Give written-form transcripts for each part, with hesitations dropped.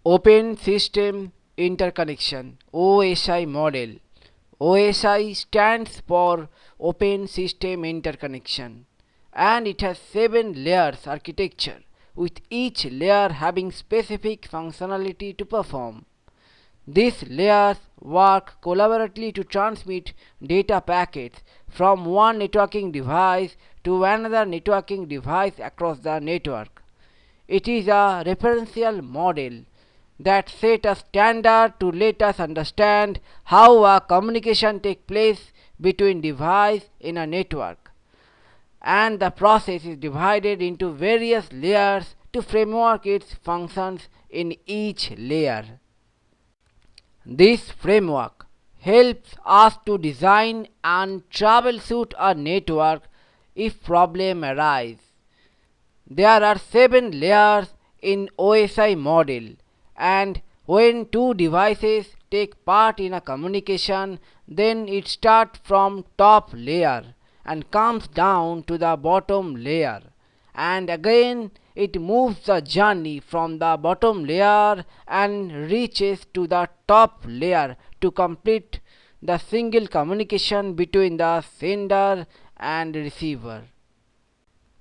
Open System Interconnection OSI Model. OSI stands for Open System Interconnection, and it has 7 layers architecture, with each layer having specific functionality to perform. These layers work collaboratively to transmit data packets from one networking device to another networking device across the network. It is a referential model that set a standard to let us understand how a communication takes place between devices in a network, and the process is divided into various layers to framework its functions in each layer. This framework helps us to design and troubleshoot a network if problems arise. There are 7 layers in OSI model, and when two devices take part in a communication, then it starts from top layer and comes down to the bottom layer, and again it moves the journey from the bottom layer and reaches to the top layer to complete the single communication between the sender and receiver.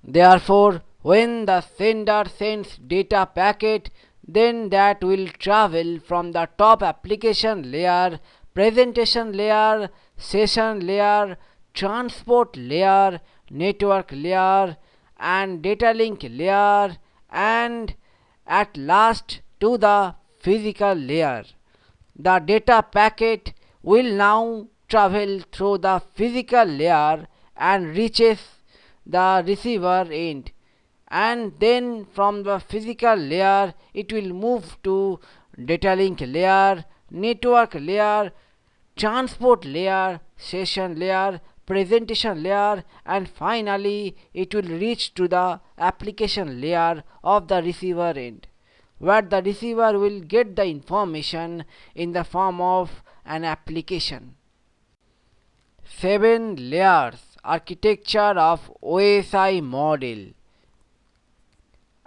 Therefore, when the sender sends data packet, then that will travel from the top application layer, presentation layer, session layer, transport layer, network layer, and data link layer, and at last to the physical layer. The data packet will now travel through the physical layer and reaches the receiver end, and then from the physical layer it will move to data link layer, network layer, transport layer, session layer, presentation layer, and finally it will reach to the application layer of the receiver end, where the receiver will get the information in the form of an application. 7 layers architecture of OSI model.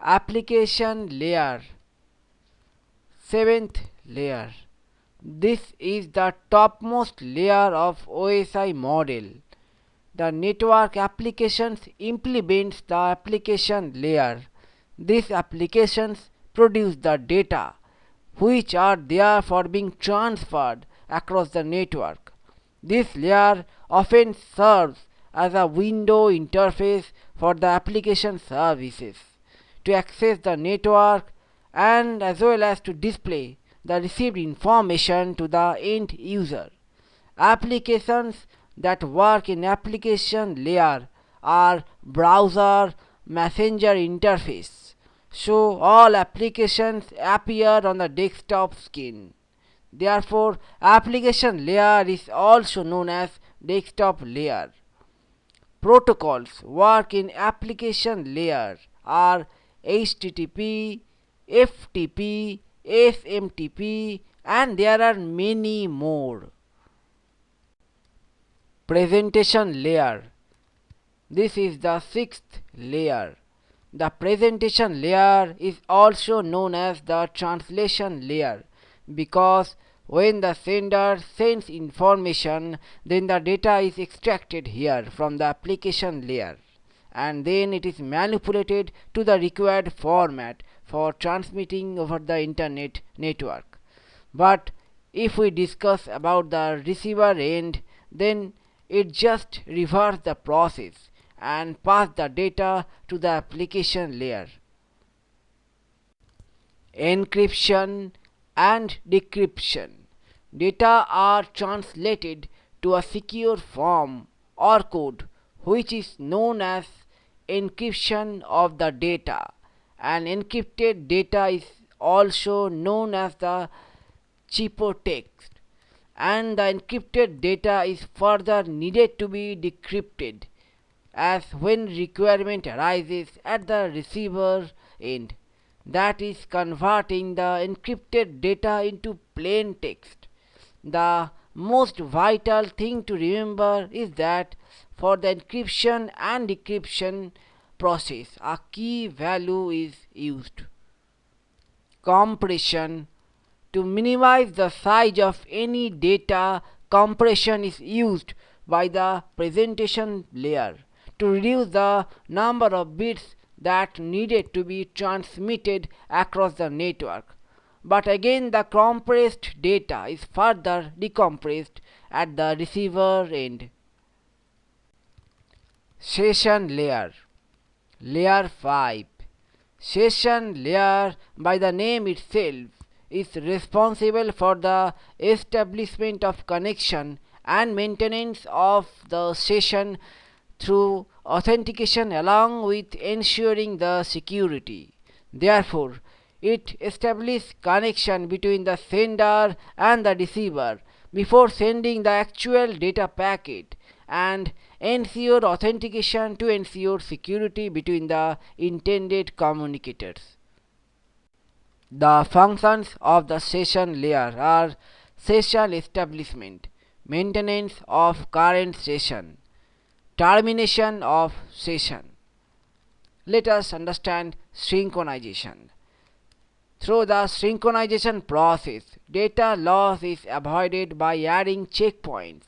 Application layer. 7th layer. This is the topmost layer of OSI model. The network applications implements the application layer. These applications produce the data which are there for being transferred across the network. This layer often serves as a window interface for the application services to access the network and as well as to display the received information to the end user. Applications that work in application layer are browser messenger interface, so all applications appear on the desktop screen. Therefore, application layer is also known as desktop layer. Protocols work in application layer are HTTP, FTP, SMTP, and there are many more. Presentation layer. This is the 6th layer. The presentation layer is also known as the translation layer because when the sender sends information, then the data is extracted here from the application layer, and then it is manipulated to the required format for transmitting over the internet network. But if we discuss about the receiver end, then it just reverse the process and pass the data to the application layer. Encryption and decryption. Data are translated to a secure form or code which is known as encryption of the data, and encrypted data is also known as the ciphertext, and the encrypted data is further needed to be decrypted as when requirement arises at the receiver end, that is converting the encrypted data into plain text. The most vital thing to remember is that for the encryption and decryption process a key value is used. compression. To minimize the size of any data, compression is used by the presentation layer to reduce the number of bits that needed to be transmitted across the network. But again, the compressed data is further decompressed at the receiver end. Session layer. Layer 5. Session layer, by the name itself, is responsible for the establishment of connection and maintenance of the session through authentication along with ensuring the security. Therefore, it establishes connection between the sender and the receiver before sending the actual data packet and ensure authentication to ensure security between the intended communicators. The functions of the session layer are session establishment, maintenance of current session, termination of session. Let us understand synchronization. Through the synchronization process, data loss is avoided by adding checkpoints,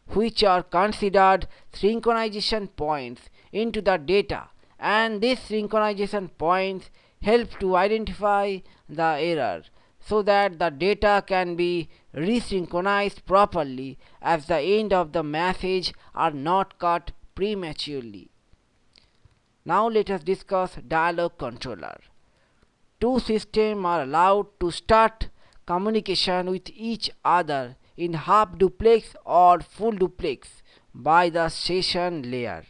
which are considered synchronization points, into the data, and these synchronization points help to identify the error so that the data can be resynchronized properly as the end of the message are not cut prematurely. Now let us discuss dialog controller. Two systems are allowed to start communication with each other in half duplex or full duplex by the session layer.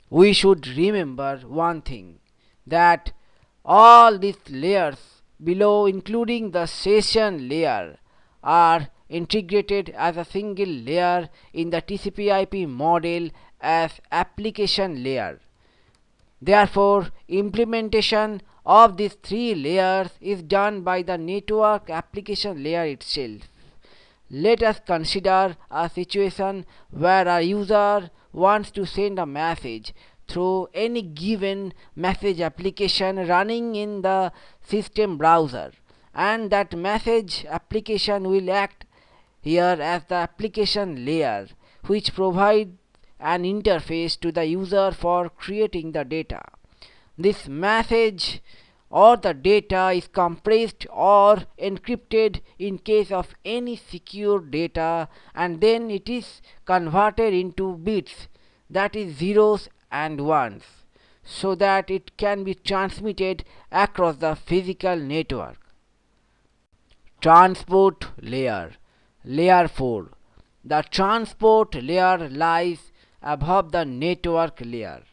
We should remember one thing, that all these layers below, including the session layer, are integrated as a single layer in the TCP/IP model as application layer. Therefore, implementation of these three layers is done by the network application layer itself. Let us consider a situation where a user wants to send a message through any given message application running in the system browser, and that message application will act here as the application layer, which provides an interface to the user for creating the data. This message or the data is compressed or encrypted in case of any secure data, and then it is converted into bits, that is zeros and ones, so that it can be transmitted across the physical network. Transport layer. Layer 4. The transport layer lies above the network layer,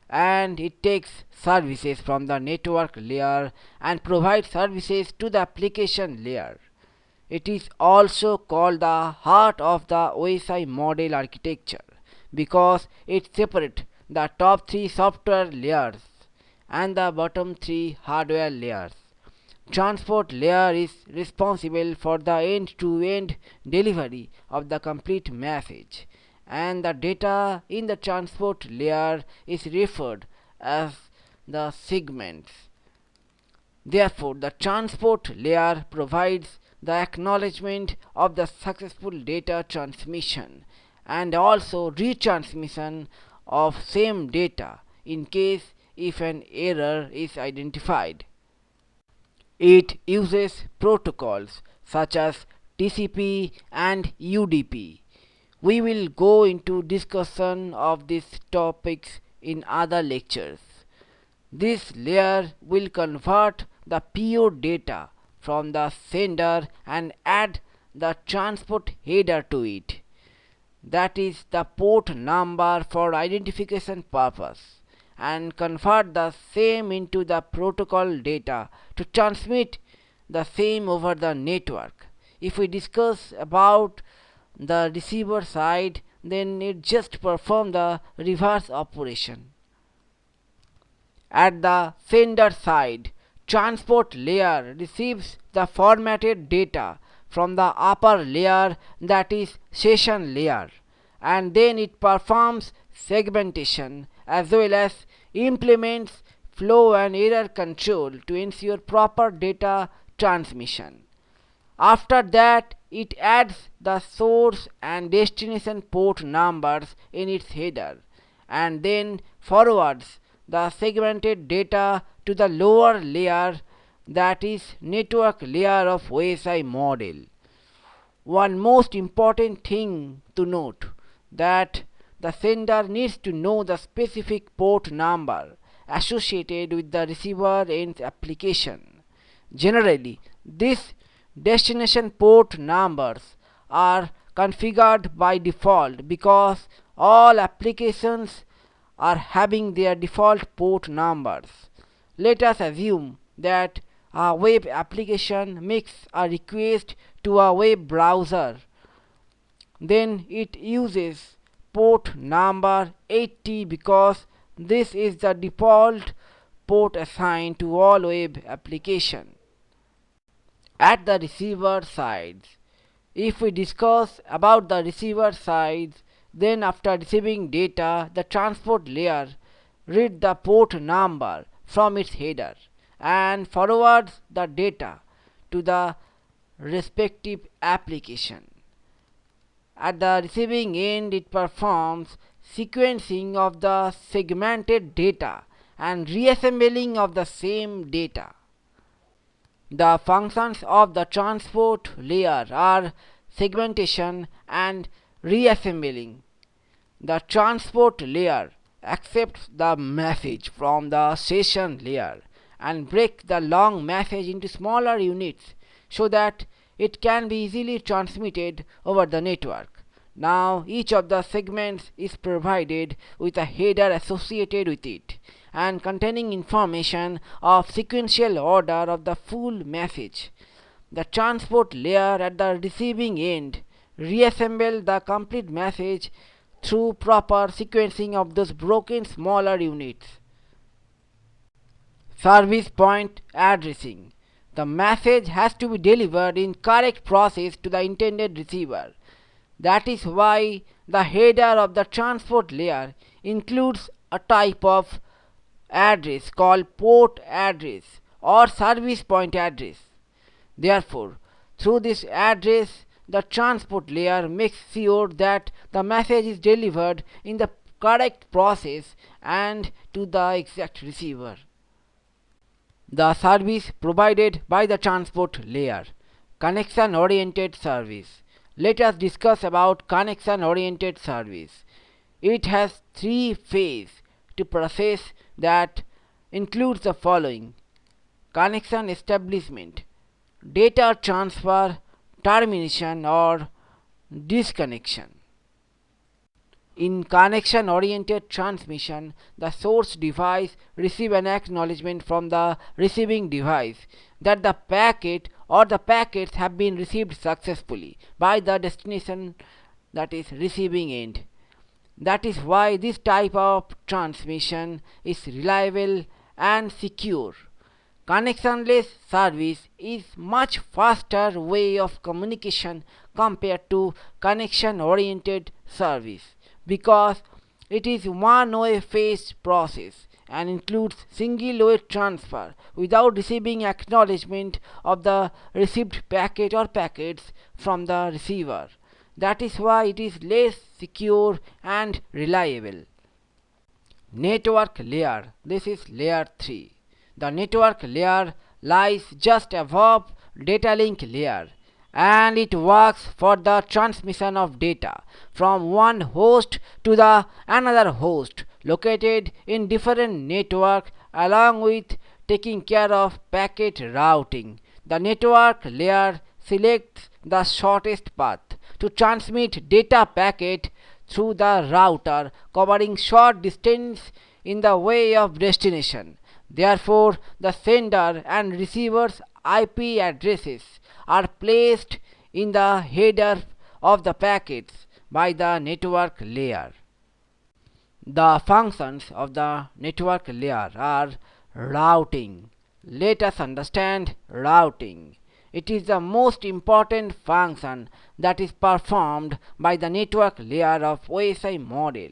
and it takes services from the network layer and provides services to the application layer. It is also called the heart of the OSI model architecture because it separates the top three software layers and the bottom three hardware layers. Transport layer is responsible for the end-to-end delivery of the complete message, and the data in the transport layer is referred as the segments. Therefore, the transport layer provides the acknowledgement of the successful data transmission and also retransmission of same data in case if an error is identified. It uses protocols such as TCP and UDP. We will go into discussion of these topics in other lectures. This layer will convert the pure data from the sender and add the transport header to it, that is the port number for identification purpose, and convert the same into the protocol data to transmit the same over the network. If we discuss about the receiver side, then it just perform the reverse operation. At the sender side, transport layer receives the formatted data from the upper layer, that is session layer, and then it performs segmentation as well as implements flow and error control to ensure proper data transmission. After that, it adds the source and destination port numbers in its header and then forwards the segmented data to the lower layer, that is network layer of OSI model. One most important thing to note that the sender needs to know the specific port number associated with the receiver end application. Generally, these destination port numbers are configured by default because all applications are having their default port numbers. Let us assume that a web application makes a request to a web browser. Then it uses port number 80 because this is the default port assigned to all web applications. At the receiver side, if we discuss about the receiver side, then after receiving data, the transport layer reads the port number from its header and forwards the data to the respective application. At the receiving end, it performs sequencing of the segmented data and reassembling of the same data. The functions of the transport layer are segmentation and reassembling. The transport layer accepts the message from the session layer and breaks the long message into smaller units so that it can be easily transmitted over the network. Now each of the segments is provided with a header associated with it and containing information of sequential order of the full message. The transport layer at the receiving end reassembles the complete message through proper sequencing of those broken smaller units. Service point addressing. The message has to be delivered in correct process to the intended receiver. That is why the header of the transport layer includes a type of address called port address or service point address. Therefore, through this address, the transport layer makes sure that the message is delivered in the correct process and to the exact receiver. The service provided by the transport layer. Connection-oriented service. Let us discuss about connection-oriented service. It has three phases to process that includes the following: connection establishment, data transfer, termination or disconnection. In connection-oriented transmission, the source device receives an acknowledgement from the receiving device that the packet or the packets have been received successfully by the destination, that is receiving end. That is why this type of transmission is reliable and secure. Connectionless service is much faster way of communication compared to connection-oriented service because it is one-way phase process and includes single-way transfer without receiving acknowledgement of the received packet or packets from the receiver. That is why it is less secure and reliable. Network layer. This is layer 3. The network layer lies just above data link layer and it works for the transmission of data from one host to the another host located in different network along with taking care of packet routing. The network layer selects the shortest path to transmit data packet through the router covering short distance in the way of destination. Therefore, the sender and receiver's IP addresses are placed in the header of the packets by the network layer. The functions of the network layer are routing. Let us understand routing. It is the most important function that is performed by the network layer of OSI model,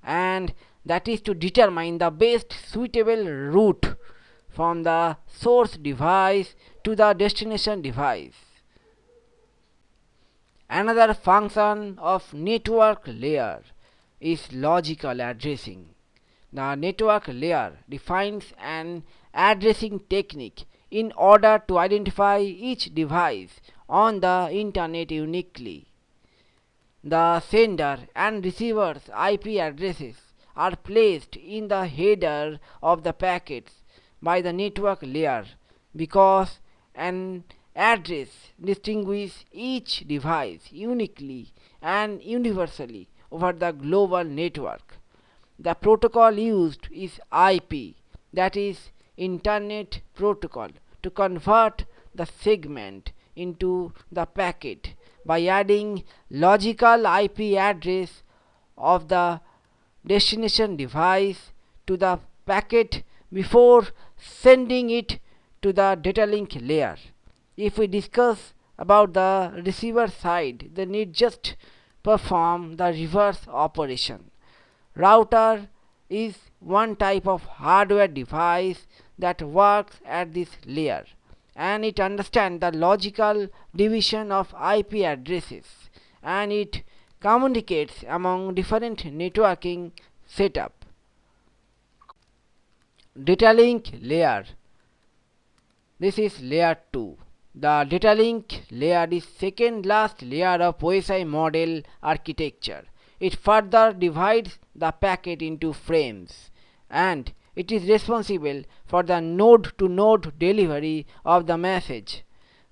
and that is to determine the best suitable route from the source device to the destination device. Another function of network layer is logical addressing. The network layer defines an addressing technique in order to identify each device on the internet uniquely. The sender and receiver's IP addresses are placed in the header of the packets by the network layer because an address distinguishes each device uniquely and universally over the global network. The protocol used is IP, that is Internet Protocol, to convert the segment into the packet by adding logical IP address of the destination device to the packet before sending it to the data link layer. If we discuss about the receiver side, they need just perform the reverse operation. Router is one type of hardware device that works at this layer, and it understands the logical division of IP addresses, and it communicates among different networking setup. Data link layer, this is layer 2. The data link layer is second last layer of OSI model architecture. It further divides the packet into frames, and it is responsible for the node to node delivery of the message.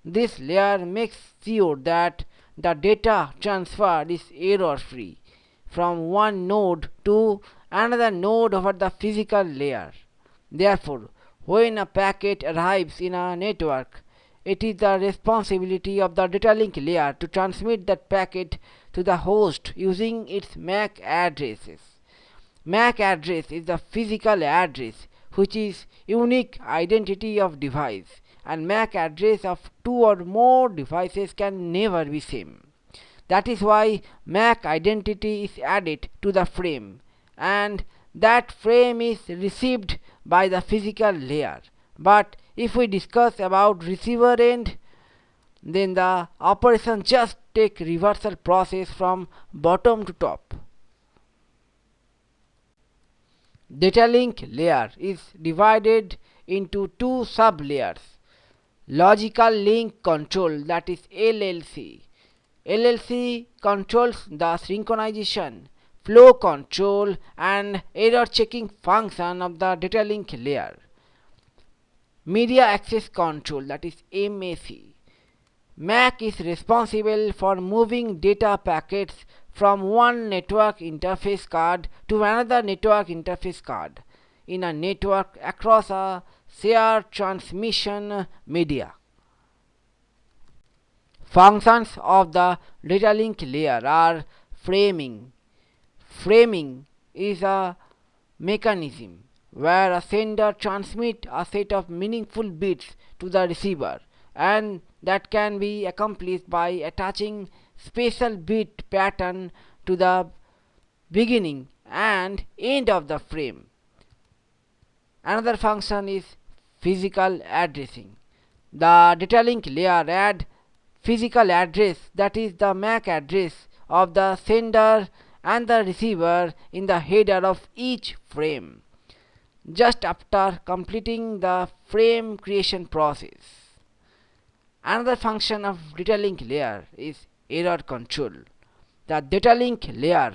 This layer makes sure that the data transfer is error free from one node to another node over the physical layer. Therefore, when a packet arrives in a network, it is the responsibility of the data link layer to transmit that packet to the host using its MAC addresses. MAC address is the physical address which is unique identity of device, and MAC address of two or more devices can never be same. That is why MAC identity is added to the frame, and that frame is received by the physical layer. But if we discuss about receiver end, then the operation just take reversal process from bottom to top. Data link layer is divided into two sub layers. Logical link control, that is LLC. LLC controls the synchronization, flow control and error checking function of the data link layer. Media access control, that is MAC. MAC is responsible for moving data packets from one network interface card to another network interface card in a network across a shared transmission media. Functions of the data link layer are framing. Framing is a mechanism where a sender transmits a set of meaningful bits to the receiver, and that can be accomplished by attaching special bit pattern to the beginning and end of the frame. Another function is physical addressing. The data link layer adds physical address, that is the MAC address of the sender and the receiver in the header of each frame just after completing the frame creation process. Another function of data link layer is error control. The data link layer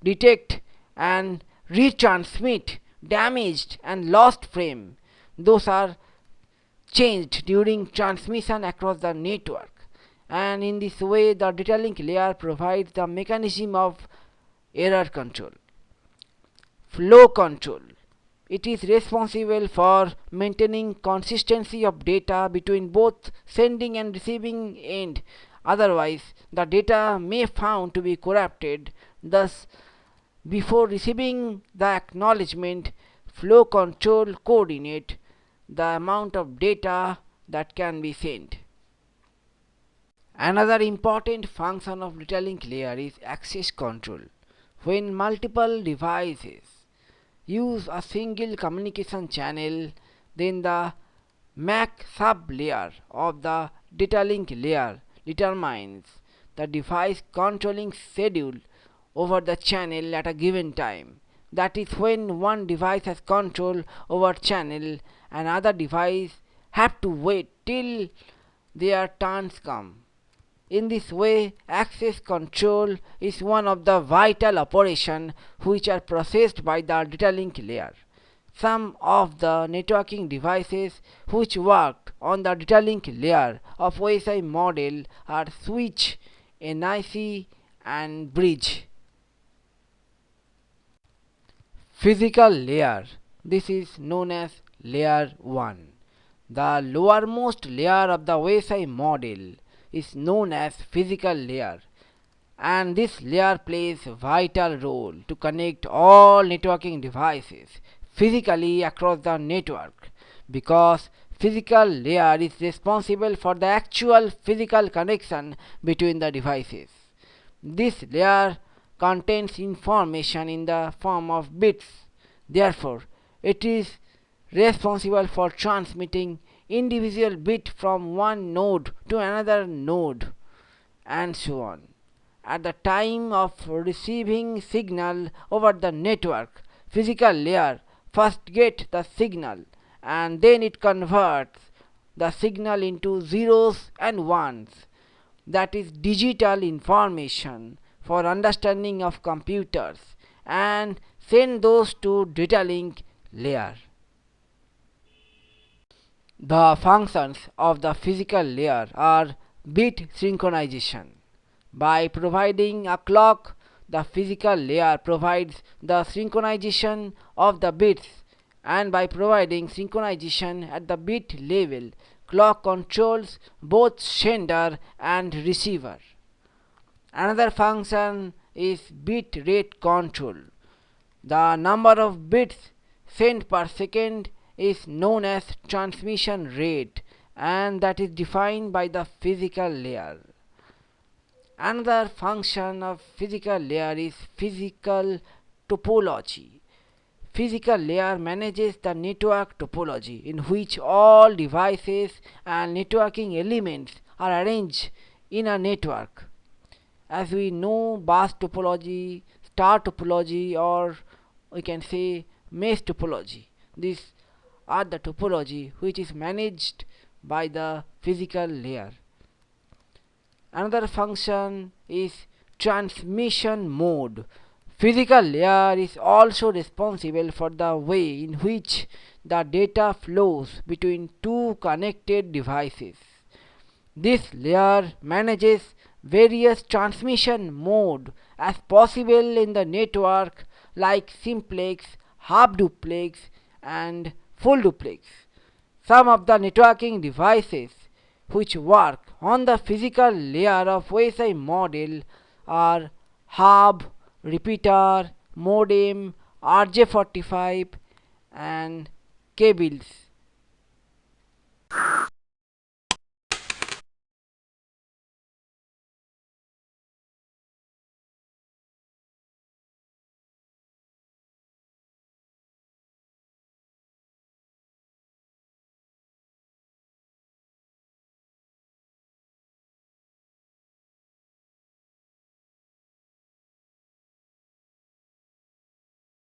detect and retransmit damaged and lost frame. Those are changed during transmission across the network, and in this way the data link layer provides the mechanism of error control. Flow control, it is responsible for maintaining consistency of data between both sending and receiving end. Otherwise, the data may found to be corrupted. Thus, before receiving the acknowledgement, flow control coordinate the amount of data that can be sent. Another important function of data link layer is access control. When multiple devices use a single communication channel, then the MAC sub-layer of the data link layer determines the device controlling schedule over the channel at a given time. That is, when one device has control over channel, another device have to wait till their turns come. In this way, access control is one of the vital operations which are processed by the data link layer. Some of the networking devices which work on the data link layer of OSI model are switch, NIC and bridge. Physical layer. This is known as layer 1. The lowermost layer of the OSI model is known as physical layer, and this layer plays a vital role to connect all networking devices physically across the network, because physical layer is responsible for the actual physical connection between the devices. This layer contains information in the form of bits. Therefore, it is responsible for transmitting individual bit from one node to another node, and so on. At the time of receiving signal over the network, physical layer first get the signal, and then it converts the signal into zeros and ones, that is digital information for understanding of computers, and send those to data link layer. The functions of the physical layer are bit synchronization. By providing a clock, the physical layer provides the synchronization of the bits, and by providing synchronization at the bit level, clock controls both sender and receiver. Another function is bit rate control. The number of bits sent per second is known as transmission rate, and that is defined by the physical layer. Another function of physical layer is physical topology. Physical layer manages the network topology, in which all devices and networking elements are arranged in a network. As we know, bus topology, star topology, or we can say mesh topology. These are the topology which is managed by the physical layer. Another function is transmission mode. Physical layer is also responsible for the way in which the data flows between two connected devices. This layer manages various transmission mode as possible in the network, like simplex, half duplex and full duplex. Some of the networking devices which work on the physical layer of OSI model are hub, repeater, modem, RJ45 and cables.